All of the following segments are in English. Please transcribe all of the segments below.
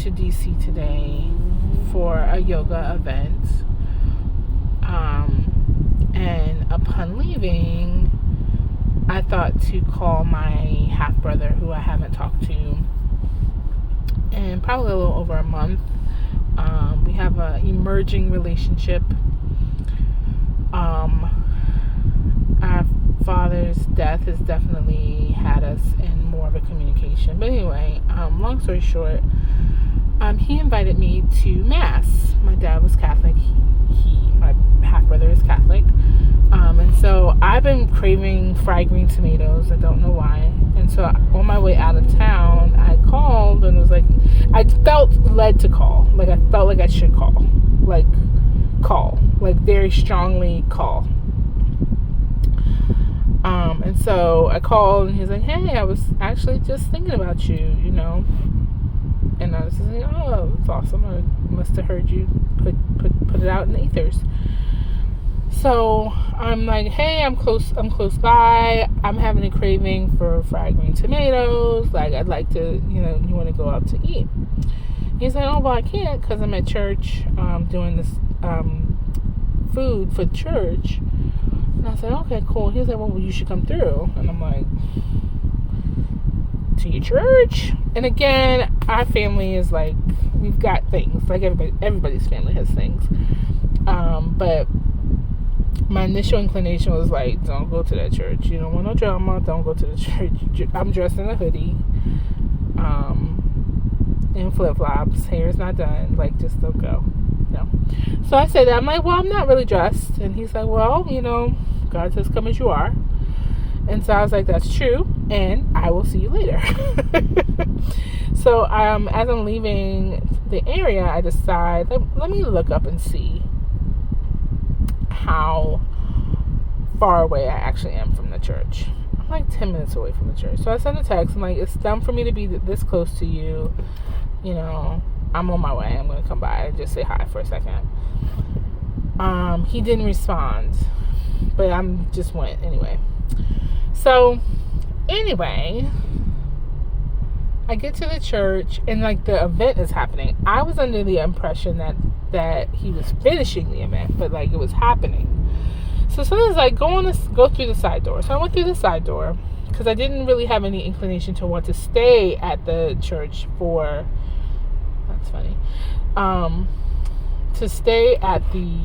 to DC today for a yoga event. And upon leaving, I thought to call my half brother, who I haven't talked to in probably a little over a month. We have an emerging relationship. Our father's death has definitely had us in more of a communication. But anyway, long story short, he invited me to Mass. My dad was Catholic. My half brother is Catholic. And so I've been craving fried green tomatoes. I don't know why. And so on my way out of town, I called and was like, I felt led to call. Like, I felt like I should call. Like, very strongly call. And so I called and he's like, hey, I was actually just thinking about you, you know. And I was just like, oh, that's awesome. I must have heard you put it out in the ethers. So I'm like, hey, I'm close by. I'm having a craving for fried green tomatoes. Like, I'd like to, you want to go out to eat. He's like, oh, well, I can't because I'm at church doing this food for church. And I said, okay, cool. He was like, well, you should come through. And I'm like, to your church? And again, our family is like, we've got things. Like everybody's family has things. But my initial inclination was like, don't go to that church. You don't want no drama. Don't go to the church. I'm dressed in a hoodie. In flip-flops. Hair's not done. Like, just don't go. No. So I said that. I'm like, well, I'm not really dressed. And he's like, well, God says come as you are. And so I was like, that's true. And I will see you later. So as I'm leaving the area, I decide, let me look up and see how far away I actually am from the church. I'm like 10 minutes away from the church. So I sent a text. I'm like, it's dumb for me to be this close to you. I'm on my way. I'm going to come by and just say hi for a second. He didn't respond, but just went anyway. So anyway, I get to the church and like the event is happening. I was under the impression that he was finishing the event, but like it was happening. So someone's like, go through the side door. So I went through the side door because I didn't really have any inclination to want to stay at the church for. That's funny. To stay at the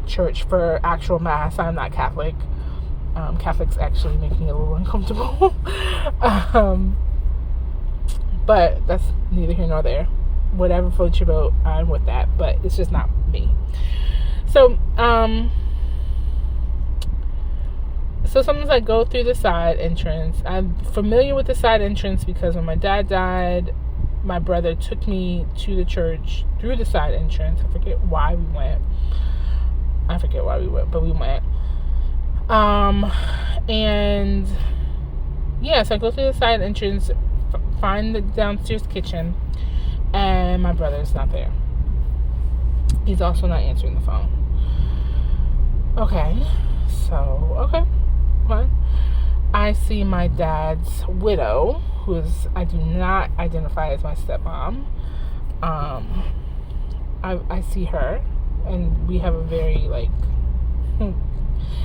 church for actual Mass. I'm not Catholic. Catholics actually make me a little uncomfortable. But that's neither here nor there. Whatever floats your boat, I'm with that. But it's just not me. So someone's like, go through the side entrance. I'm familiar with the side entrance because when my dad died, my brother took me to the church through the side entrance. I forget why we went, but we went. And yeah, so I go through the side entrance, find the downstairs kitchen, and my brother's not there. He's also not answering the phone. Okay, what? I see my dad's widow, I do not identify as my stepmom. I see her, and we have a very,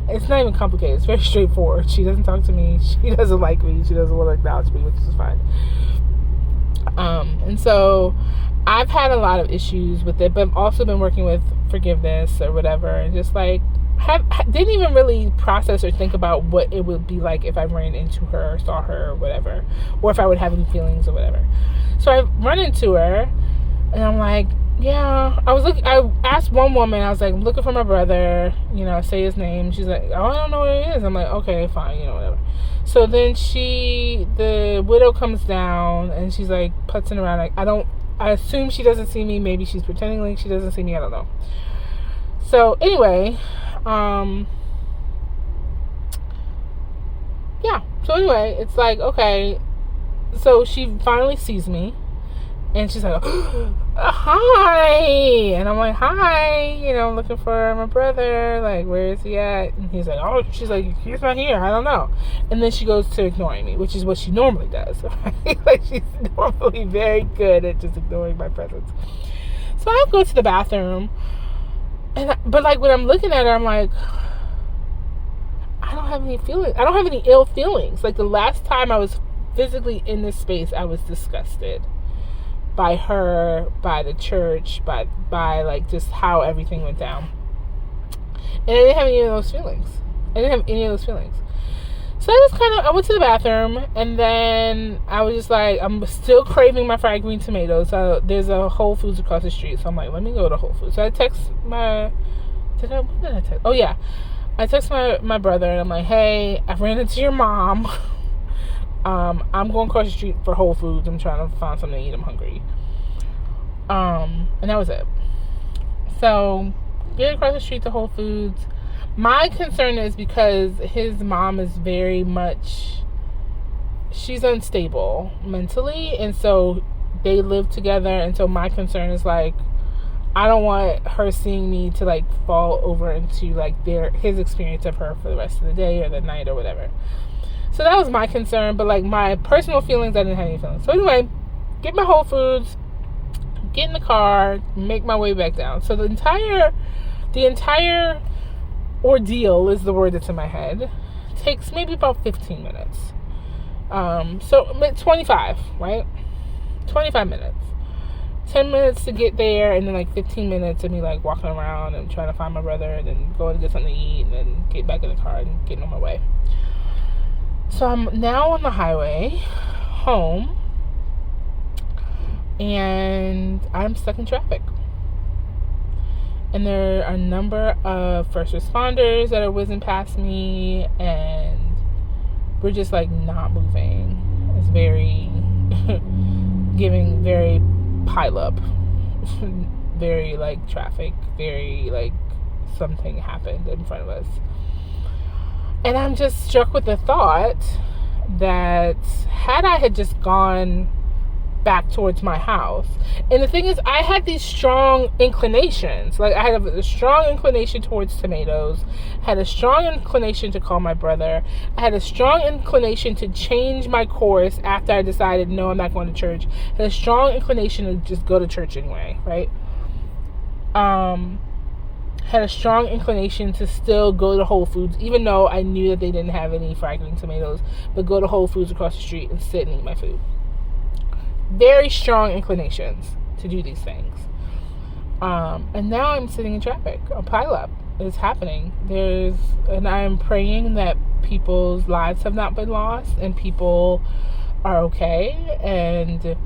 it's not even complicated. It's very straightforward. She doesn't talk to me. She doesn't like me. She doesn't want to acknowledge me, which is fine. And so I've had a lot of issues with it, but I've also been working with forgiveness or whatever, and just didn't even really process or think about what it would be like if I ran into her, saw her, or whatever, or if I would have any feelings or whatever. So I run into her, and I'm like, yeah. I asked one woman, I was like, I'm looking for my brother, say his name. She's like, oh, I don't know what it is. I'm like, okay, fine, whatever. So then the widow comes down, and she's like putzing around. Like, I assume she doesn't see me. Maybe she's pretending like she doesn't see me. I don't know. So anyway, yeah. So anyway, it's like, okay. So she finally sees me, And she's like, hi. And I'm like, hi. You know, I'm looking for my brother. Like, where is he at? And he's like, oh, she's like, he's not here. I don't know. And then she goes to ignoring me, which is what she normally does. Right? Like, she's normally very good at just ignoring my presence. So I go to the bathroom. But like, when I'm looking at her, I'm like, I don't have any feelings. I don't have any ill feelings. Like, the last time I was physically in this space, I was disgusted by her, by the church, by like just how everything went down. And I didn't have any of those feelings. So I went to the bathroom, and then I was just like, I'm still craving my fried green tomatoes. So there's a Whole Foods across the street. So I'm like, let me go to Whole Foods. So I text what did I text? Oh yeah. I text my brother, and I'm like, hey, I ran into your mom. I'm going across the street for Whole Foods. I'm trying to find something to eat. I'm hungry. And that was it. So, get across the street to Whole Foods. My concern is because his mom is very much, she's unstable mentally, and so they live together, and so my concern is like, I don't want her seeing me to like fall over into like his experience of her for the rest of the day or the night or whatever. So that was my concern, but like my personal feelings, I didn't have any feelings. So anyway, get my Whole Foods, get in the car, make my way back down. So the entire ordeal is the word that's in my head. Takes maybe about 15 minutes. So 25, right? 25 minutes. 10 minutes to get there, and then like 15 minutes of me like walking around and trying to find my brother, and then going to get something to eat, and then get back in the car and getting on my way. So I'm now on the highway home, and I'm stuck in traffic. And there are a number of first responders that are whizzing past me, and we're just like not moving. It's very giving very pile up, very like traffic, very like something happened in front of us. And I'm just struck with the thought that had I had just gone back towards my house, and the thing is, I had these strong inclinations. Like, I had a strong inclination towards tomatoes, had a strong inclination to call my brother, I had a strong inclination to change my course after I decided, no, I'm not going to church, I had a strong inclination to just go to church anyway, right? Had a strong inclination to still go to Whole Foods, even though I knew that they didn't have any fried green tomatoes, but go to Whole Foods across the street and sit and eat my food. Very strong inclinations to do these things. And now I'm sitting in traffic. A pileup is happening. And I'm praying that people's lives have not been lost and people are okay, and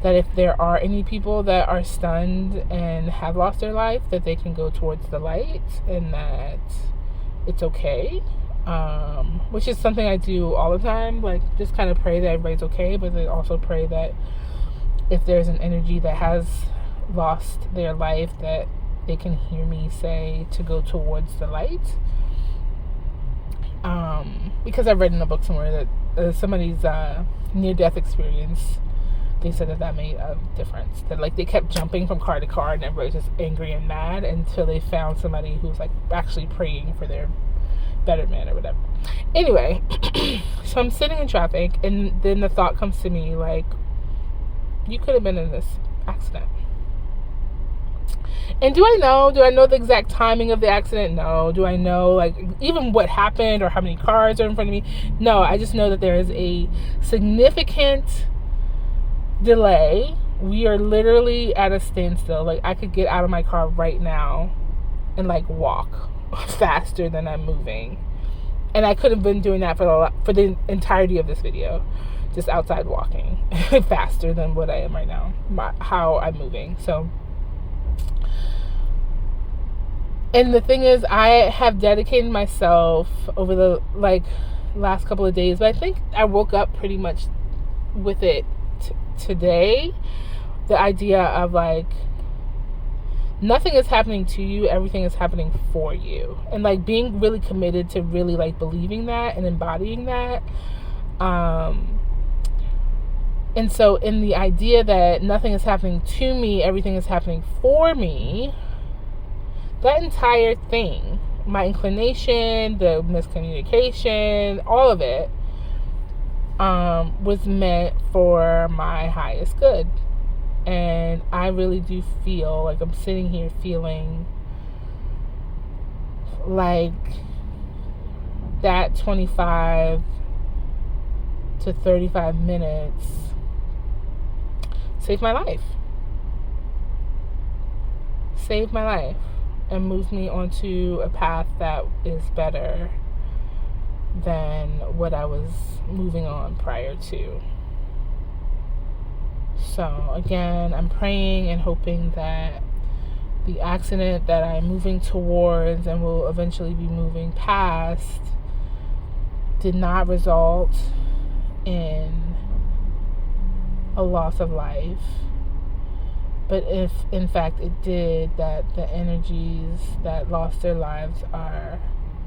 that if there are any people that are stunned and have lost their life, that they can go towards the light, and that it's okay. Which is something I do all the time, like just kind of pray that everybody's okay, but then also pray that if there's an energy that has lost their life, that they can hear me say to go towards the light. Because I've read in a book somewhere that somebody's near-death experience, they said that made a difference. That like they kept jumping from car to car, and everybody was just angry and mad until they found somebody who's like actually praying for their betterment or whatever. Anyway, so I'm sitting in traffic, and then the thought comes to me like, you could have been in this accident. And do I know the exact timing of the accident? No. Do I know like even what happened or how many cars are in front of me? No. I just know that there is a significant delay. We are literally at a standstill. Like, I could get out of my car right now and like walk faster than I'm moving, and I could have been doing that for the entirety of this video, just outside walking faster than what I am right now, how I'm moving. So, and the thing is, I have dedicated myself over the like last couple of days, but I think I woke up pretty much with it today, the idea of like, nothing is happening to you, everything is happening for you, and like being really committed to really like believing that and embodying that. And so in the idea that nothing is happening to me, everything is happening for me, that entire thing, my inclination, the miscommunication, all of it, was meant for my highest good. And I really do feel like I'm sitting here feeling like that 25 to 35 minutes saved my life. Saved my life and moved me onto a path that is better than what I was moving on prior to. So again, I'm praying and hoping that the accident that I'm moving towards and will eventually be moving past did not result in a loss of life. But if in fact it did, that the energies that lost their lives are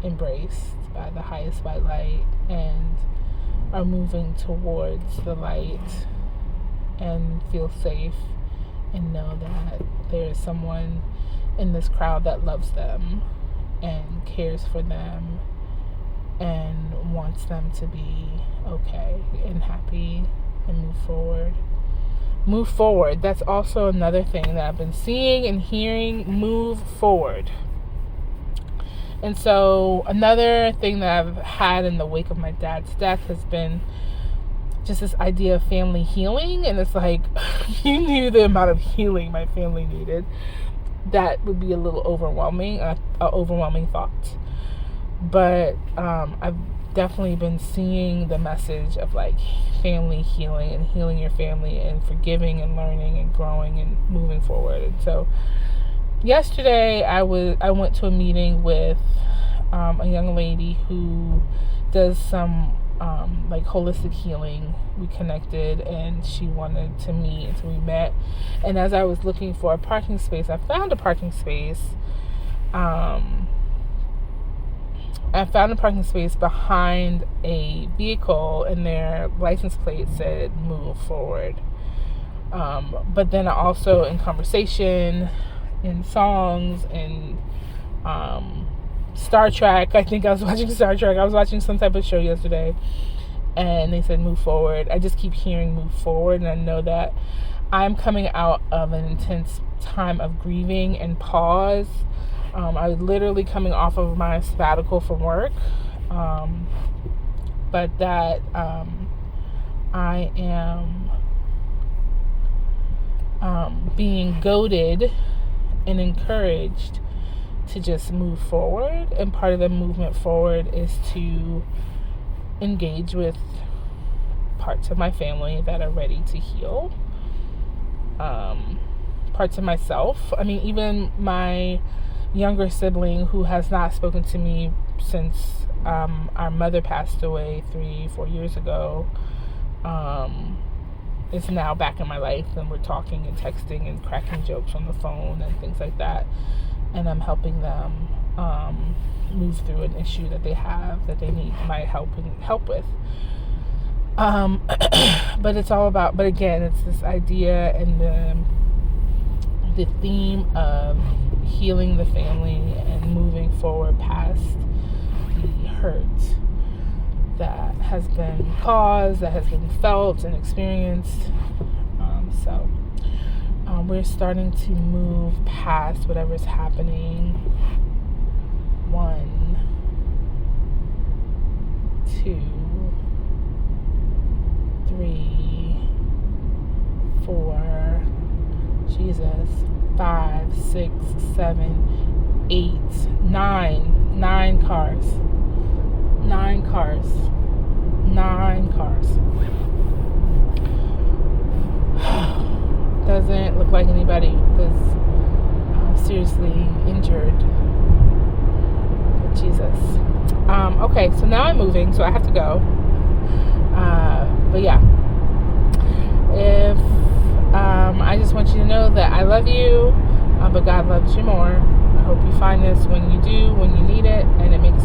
embraced by the highest white light and are moving towards the light and feel safe and know that there is someone in this crowd that loves them and cares for them and wants them to be okay and happy and move forward. That's also another thing that I've been seeing and hearing. Move forward. And so another thing that I've had in the wake of my dad's death has been just this idea of family healing. And it's like, you knew the amount of healing my family needed. That would be a little overwhelming, an overwhelming thought. But I've definitely been seeing the message of like family healing and healing your family and forgiving and learning and growing and moving forward. And so yesterday I went to a meeting with a young lady who does some like holistic healing. We connected and she wanted to meet, and so we met. And as I was looking for a parking space, I found a parking space. I found a parking space behind a vehicle, and their license plate said "Move Forward." But then also in conversation, in songs, in Star Trek. I think I was watching Star Trek. I was watching some type of show yesterday, and they said "Move Forward." I just keep hearing "Move Forward," and I know that I'm coming out of an intense time of grieving and pause. I was literally coming off of my sabbatical from work, but that I am being goaded and encouraged to just move forward. And part of the movement forward is to engage with parts of my family that are ready to heal, parts of myself. I mean, even my younger sibling who has not spoken to me since our mother passed away 3-4 years ago, is now back in my life, and we're talking and texting and cracking jokes on the phone and things like that. And I'm helping them move through an issue that they have that they need my help with. But it's all about, but again, it's this idea and the theme of healing the family and moving forward past the hurt that has been caused, that has been felt and experienced. So we're starting to move past whatever's happening. 1, 2, 3, 4, Jesus, 5, 6, 7, 8, 9 cars. 9 cars. 9 cars. Doesn't look like anybody was seriously injured. But Jesus. Okay, so now I'm moving, so I have to go. But yeah. If I just want you to know that I love you, but God loves you more. I hope you find this when you do, when you need it, and it makes